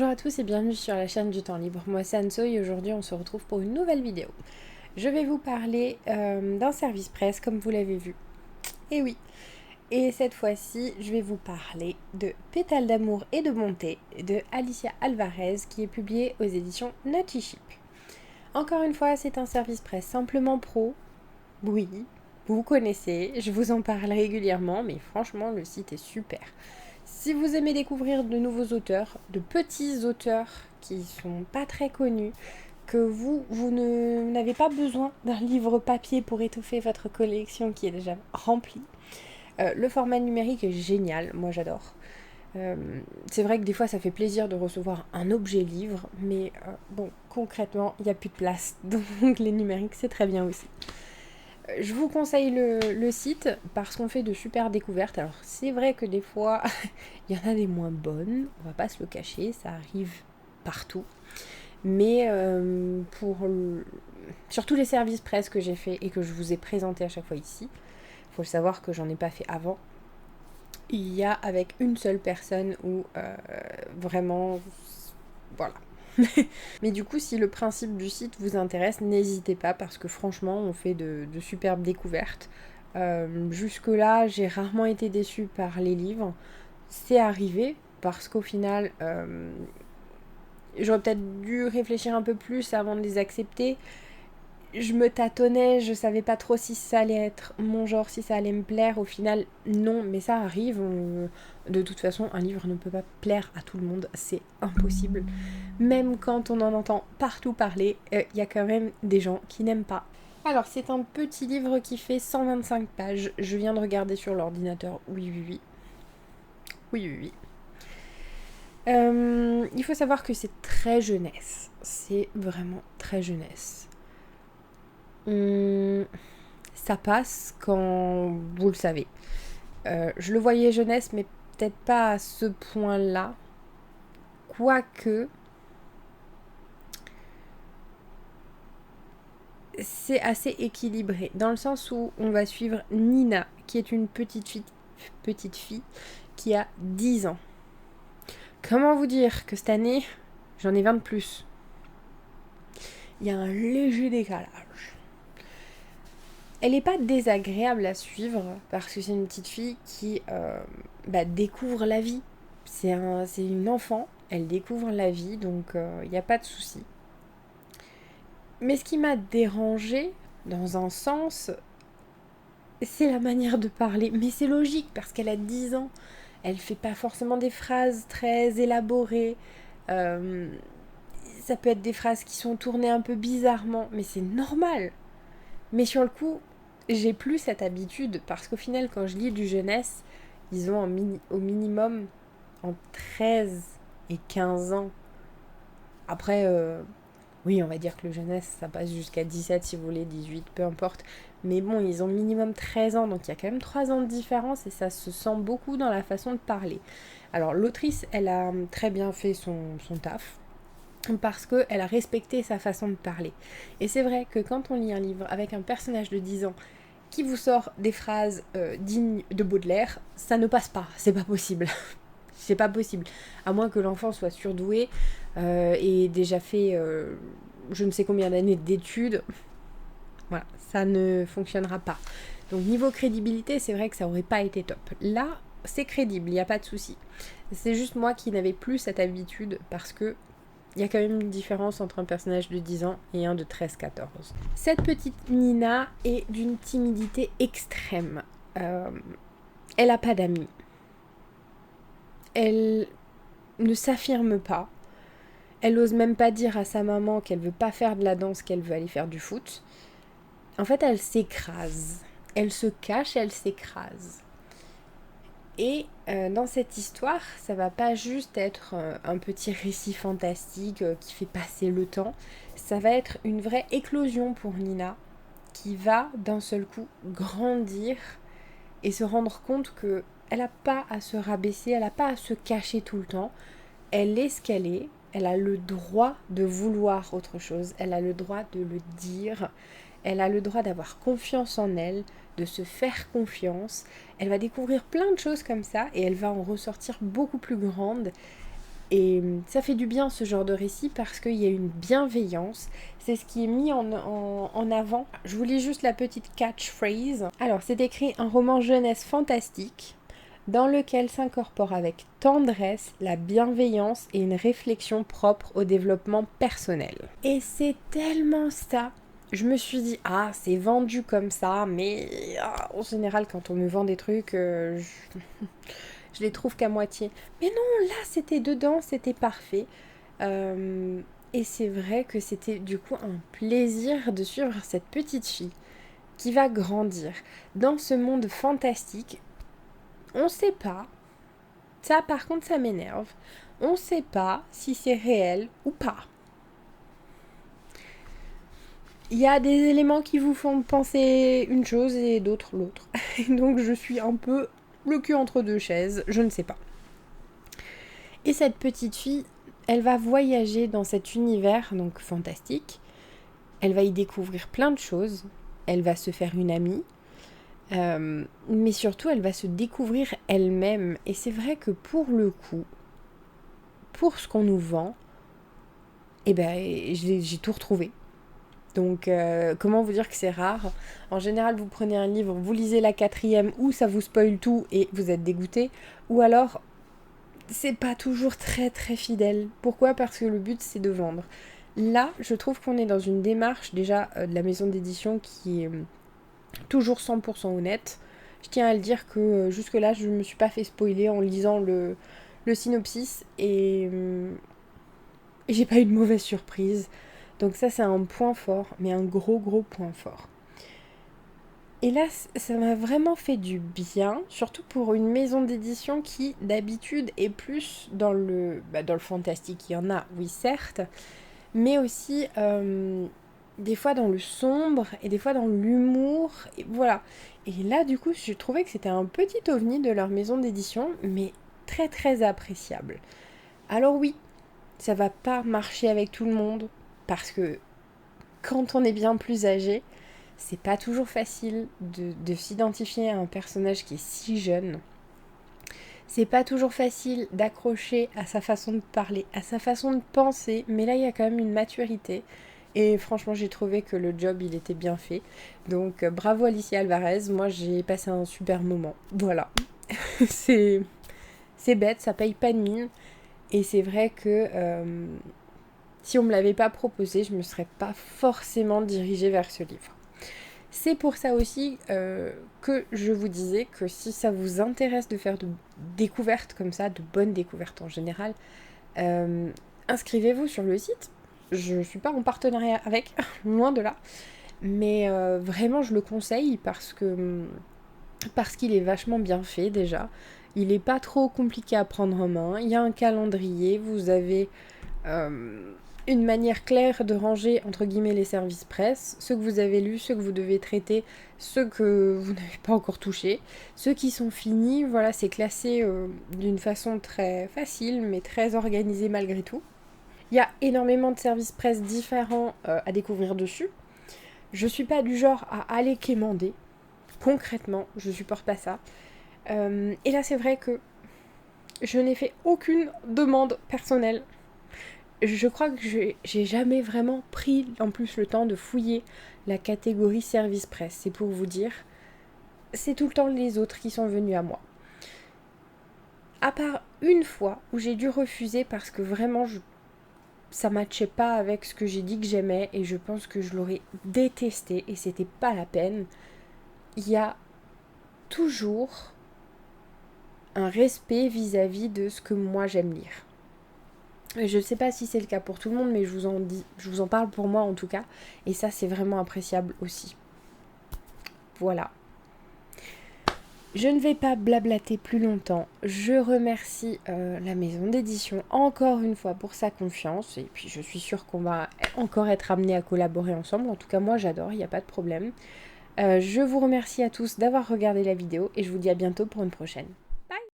Bonjour à tous et bienvenue sur la chaîne du temps libre. Moi c'est Anso et aujourd'hui on se retrouve pour une nouvelle vidéo. Je vais vous parler d'un service presse comme vous l'avez vu. Et oui, et cette fois-ci je vais vous parler de Pétales d'amour et de bonté de Alicia Alvarez qui est publié aux éditions Naughty Ship. Encore une fois c'est un service presse simplement pro. Oui, vous connaissez, je vous en parle régulièrement mais franchement le site est super. Si vous aimez découvrir de nouveaux auteurs, de petits auteurs qui sont pas très connus, que vous n'avez pas besoin d'un livre papier pour étoffer votre collection qui est déjà remplie, le format numérique est génial, moi j'adore. C'est vrai que des fois ça fait plaisir de recevoir un objet livre, mais bon, concrètement, il n'y a plus de place, donc les numériques c'est très bien aussi. Je vous conseille le site parce qu'on fait de super découvertes. Alors c'est vrai que des fois, il y en a des moins bonnes, on va pas se le cacher, ça arrive partout. Mais sur tous les services presse que j'ai fait et que je vous ai présenté à chaque fois ici, il faut le savoir que j'en ai pas fait avant. Il y a avec une seule personne où vraiment, voilà. Mais du coup, si le principe du site vous intéresse, n'hésitez pas parce que franchement, on fait de superbes découvertes. Jusque-là, j'ai rarement été déçue par les livres. C'est arrivé parce qu'au final, j'aurais peut-être dû réfléchir un peu plus avant de les accepter. Je me tâtonnais, je savais pas trop si ça allait être mon genre, si ça allait me plaire. Au final, non, mais ça arrive. De toute façon, un livre ne peut pas plaire à tout le monde, c'est impossible. Même quand on en entend partout parler, il y a quand même des gens qui n'aiment pas. Alors, c'est un petit livre qui fait 125 pages. Je viens de regarder sur l'ordinateur. Oui, oui, oui. Oui, oui, oui. Il faut savoir que c'est très jeunesse. C'est vraiment très jeunesse. Ça passe quand vous le savez. Je le voyais jeunesse, mais peut-être pas à ce point-là. Quoique, c'est assez équilibré. Dans le sens où on va suivre Nina, qui est une petite fille qui a 10 ans. Comment vous dire que cette année, j'en ai 20 de plus. Il y a un léger décalage. Elle n'est pas désagréable à suivre parce que c'est une petite fille qui découvre la vie. C'est une enfant, elle découvre la vie, donc il n'y a pas de souci. Mais ce qui m'a dérangée, dans un sens, c'est la manière de parler. Mais c'est logique parce qu'elle a 10 ans. Elle fait pas forcément des phrases très élaborées. Ça peut être des phrases qui sont tournées un peu bizarrement, mais c'est normal. Mais sur le coup, j'ai plus cette habitude parce qu'au final, quand je lis du jeunesse, ils ont au minimum en 13 et 15 ans. Après, oui, on va dire que le jeunesse, ça passe jusqu'à 17 si vous voulez, 18, peu importe. Mais bon, ils ont minimum 13 ans, donc il y a quand même 3 ans de différence et ça se sent beaucoup dans la façon de parler. Alors l'autrice, elle a très bien fait son taf parce qu'elle a respecté sa façon de parler. Et c'est vrai que quand on lit un livre avec un personnage de 10 ans qui vous sort des phrases dignes de Baudelaire, ça ne passe pas, c'est pas possible. C'est pas possible. À moins que l'enfant soit surdoué et déjà fait je ne sais combien d'années d'études. Voilà, ça ne fonctionnera pas. Donc niveau crédibilité, c'est vrai que ça aurait pas été top. Là, c'est crédible, il n'y a pas de souci. C'est juste moi qui n'avais plus cette habitude parce que il y a quand même une différence entre un personnage de 10 ans et un de 13-14. Cette petite Nina est d'une timidité extrême. Elle n'a pas d'amis. Elle ne s'affirme pas. Elle n'ose même pas dire à sa maman qu'elle veut pas faire de la danse, qu'elle veut aller faire du foot. En fait, elle s'écrase. Elle se cache, elle s'écrase. Et dans cette histoire, ça va pas juste être un petit récit fantastique qui fait passer le temps. Ça va être une vraie éclosion pour Nina, qui va d'un seul coup grandir et se rendre compte que elle n'a pas à se rabaisser, elle n'a pas à se cacher tout le temps. Elle est ce qu'elle est, elle a le droit de vouloir autre chose, elle a le droit de le dire, elle a le droit d'avoir confiance en elle, de se faire confiance. Elle va découvrir plein de choses comme ça et elle va en ressortir beaucoup plus grande. Et ça fait du bien ce genre de récit parce qu'il y a une bienveillance. C'est ce qui est mis en avant. Je vous lis juste la petite catchphrase. Alors, c'est écrit un roman jeunesse fantastique dans lequel s'incorpore avec tendresse la bienveillance et une réflexion propre au développement personnel. Et c'est tellement ça. Je me suis dit, ah, c'est vendu comme ça, mais en général, quand on me vend des trucs, je les trouve qu'à moitié. Mais non, là, c'était dedans, c'était parfait. Et c'est vrai que c'était du coup un plaisir de suivre cette petite fille qui va grandir dans ce monde fantastique. On sait pas, ça par contre ça m'énerve, on sait pas si c'est réel ou pas. Il y a des éléments qui vous font penser une chose et d'autres l'autre. Donc je suis un peu le cul entre deux chaises, je ne sais pas. Et cette petite fille, elle va voyager dans cet univers donc fantastique. Elle va y découvrir plein de choses. Elle va se faire une amie. Mais surtout, elle va se découvrir elle-même. Et c'est vrai que pour le coup, pour ce qu'on nous vend, eh ben, j'ai tout retrouvé. Donc, comment vous dire que c'est rare? En général, vous prenez un livre, vous lisez la 4e, ou ça vous spoil tout et vous êtes dégoûté. Ou alors, c'est pas toujours très très fidèle. Pourquoi? Parce que le but, c'est de vendre. Là, je trouve qu'on est dans une démarche déjà de la maison d'édition qui est toujours 100% honnête. Je tiens à le dire que jusque-là, je ne me suis pas fait spoiler en lisant le synopsis et j'ai pas eu de mauvaise surprise. Donc ça, c'est un point fort, mais un gros point fort. Et là, ça m'a vraiment fait du bien, surtout pour une maison d'édition qui, d'habitude, est plus dans le fantastique. Il y en a, oui, certes, mais aussi des fois dans le sombre et des fois dans l'humour. Et voilà. Et là, du coup, je trouvais que c'était un petit ovni de leur maison d'édition, mais très très appréciable. Alors oui, ça va pas marcher avec tout le monde, parce que quand on est bien plus âgé, c'est pas toujours facile de s'identifier à un personnage qui est si jeune. C'est pas toujours facile d'accrocher à sa façon de parler, à sa façon de penser, mais là il y a quand même une maturité. Et franchement, j'ai trouvé que le job, il était bien fait. Donc bravo Alicia Alvarez, moi j'ai passé un super moment. Voilà. c'est bête, ça paye pas de mine. Et c'est vrai que si on me l'avait pas proposé, je me serais pas forcément dirigée vers ce livre. C'est pour ça aussi que je vous disais que si ça vous intéresse de faire de découvertes comme ça, de bonnes découvertes en général, inscrivez-vous sur le site. Je ne suis pas en partenariat avec, loin de là. Mais vraiment, je le conseille parce qu'il est vachement bien fait déjà. Il n'est pas trop compliqué à prendre en main. Il y a un calendrier, vous avez une manière claire de ranger entre guillemets les services presse, ceux que vous avez lus, ceux que vous devez traiter, ceux que vous n'avez pas encore touchés, ceux qui sont finis, voilà, c'est classé d'une façon très facile mais très organisée malgré tout. Il y a énormément de services presse différents à découvrir dessus. Je suis pas du genre à aller quémander, concrètement, je supporte pas ça. Et là c'est vrai que je n'ai fait aucune demande personnelle. Je crois que j'ai jamais vraiment pris en plus le temps de fouiller la catégorie service presse. C'est pour vous dire, c'est tout le temps les autres qui sont venus à moi. À part une fois où j'ai dû refuser parce que vraiment ça matchait pas avec ce que j'ai dit que j'aimais et je pense que je l'aurais détesté et c'était pas la peine. Il y a toujours un respect vis-à-vis de ce que moi j'aime lire. Je ne sais pas si c'est le cas pour tout le monde, mais je vous en parle pour moi en tout cas. Et ça, c'est vraiment appréciable aussi. Voilà. Je ne vais pas blablater plus longtemps. Je remercie la maison d'édition encore une fois pour sa confiance. Et puis, je suis sûre qu'on va encore être amenés à collaborer ensemble. En tout cas, moi, j'adore, il n'y a pas de problème. Je vous remercie à tous d'avoir regardé la vidéo et je vous dis à bientôt pour une prochaine.